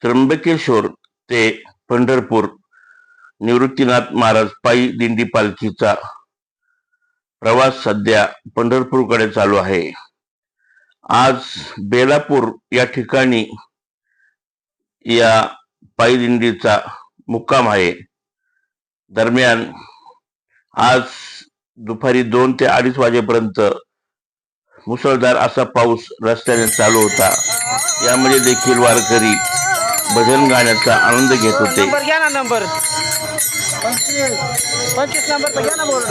त्र्यंबकेश्वर ते पंढरपूर निवृत्तीनाथ महाराज पायी दिंडी पालखीचा प्रवास सध्या पंढरपूरकडे चालू आहे। आज बेलापूर या ठिकाणी या पायी दिंडीचा मुक्काम आहे। दरम्यान आज दुपारी 2 ते 2:30 वाजेपर्यंत मुसळधार असा पाऊस रस्त्याने चालू होता। यामध्ये देखील वारकरी भजन गाण्याचा आनंद घेत होते। नंबर घ्या ना, नंबर 25 नंबर घ्या ना बोर्ड।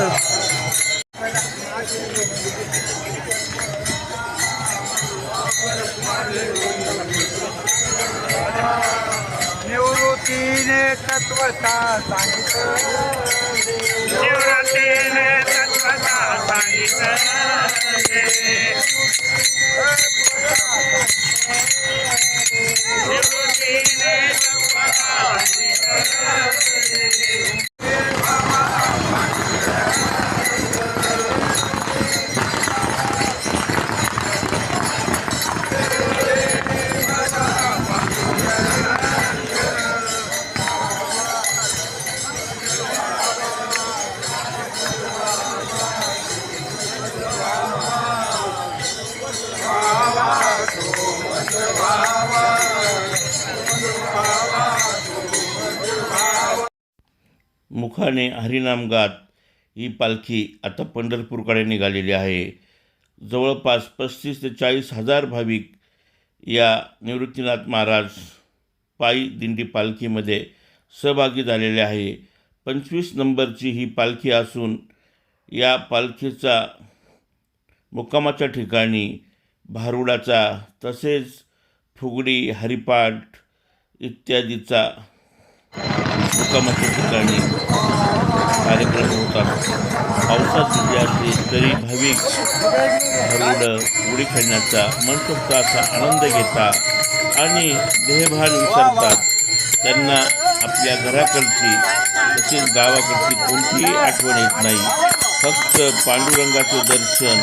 निवृत्तीने तत्वता सांगितलं, निवृत्तीने तत्वता सांगितलं, निवृत्तीने तत्वता सांगितलं। मुखाने हरिनाम गात ही पालखी आता पंढरपूरकडे निघालेली आहे। जवळपास 35 ते 40 हजार भाविक या निवृत्तीनाथ महाराज पायी दिंडी पालखीमध्ये सहभागी झालेले आहे। 25 नंबरची ही पालखी असून या पालखीचा मुक्कामाच्या ठिकाणी भारुडाचा तसेच फुगडी, हरिपाठ इत्यादीचा मुक्कामाच्या ठिकाणी कार्यक्रम होतात। पावसात सुद्धा असले तरी भाविक भारुड उडी खेळण्याचा मनसोक्त असा आनंद घेतात आणि देहभान विसरतात। त्यांना आपल्या घराकडची तसेच गावाकडची कोणतीही आठवण येत नाही। फक्त पांडुरंगाचे दर्शन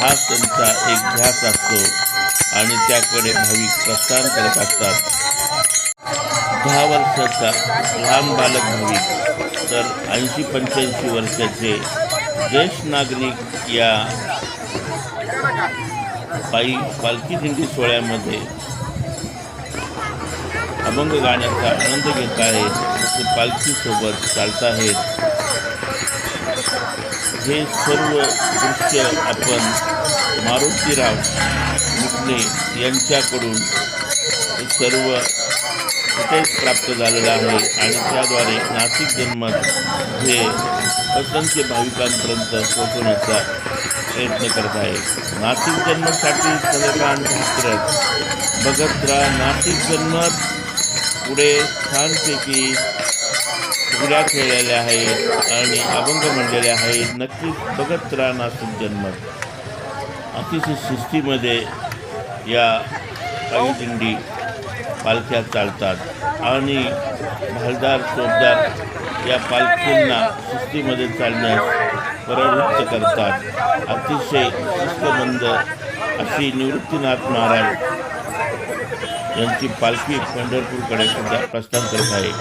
हाच त्यांचा एक ध्यास असतो आणि त्याकडे भाविक प्रस्थान करत असतात। 10 वर्षाचा लहान बालक भाविक तर 80-85 वर्षाचे ज्येष्ठ नागरिक या पालखी दिंडी सोहळ्यामध्ये अभंग गाण्याचा आनंद घेत आहेत, ते पालखीसोबत चालत आहेत। हे सर्व दृश्य आपण मारुतीराव मुकणे यांच्याकडून सर्व फुटेज प्राप्त झालेलं आहे आणि त्याद्वारे नाशिक जनमत हे असंख्य भाविकांपर्यंत पोहोचवण्याचा प्रयत्न करत आहे। नाशिक जनमतसाठी चंद्रकांत हातरस बघत राहा नाशिक जनमत। पुढे छानपैकी फुगड्या खेळलेल्या आहेत आणि अभंग म्हणलेले आहेत। नक्कीच बघत राहा नाशिक जनमत। अतिशय शिस्तीमध्ये या पायी दिंडी पालख्या चालतात आणि भालदार चोपदार या पालखींना शिस्तीमध्ये चालण्यास प्रवृत्त करतात। अतिशय शिस्तबद्ध अशी निवृत्तीनाथ महाराज यांची पालखी पंढरपूरकडे सुद्धा प्रस्थान करत आहे।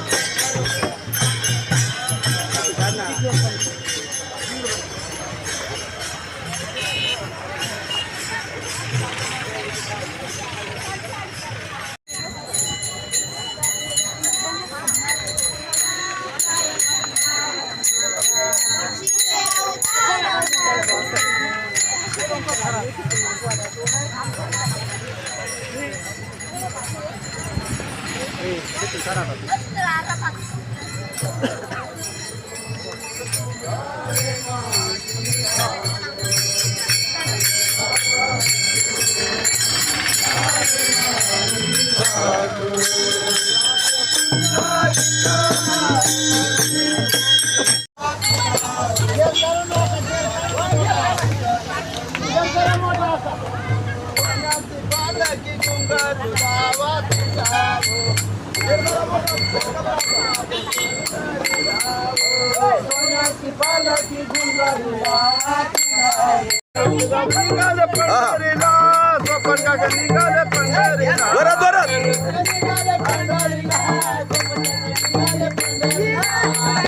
पोपट काका निघाले पंढरीला. जोरात जोरात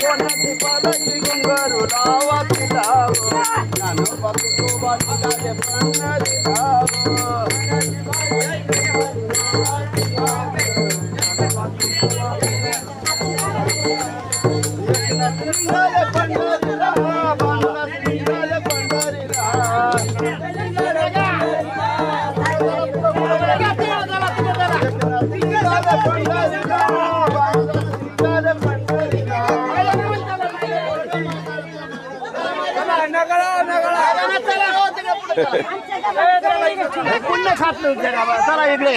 कोणाची पालखी घुंगरू लावाची लावो. ज्ञानोबा तुकोबा निघाले पंढरीला. निघाले पंढरीला, बांगलात निघाले पंढरीला. पुण्य खात नव्हते गावात. चला इकडे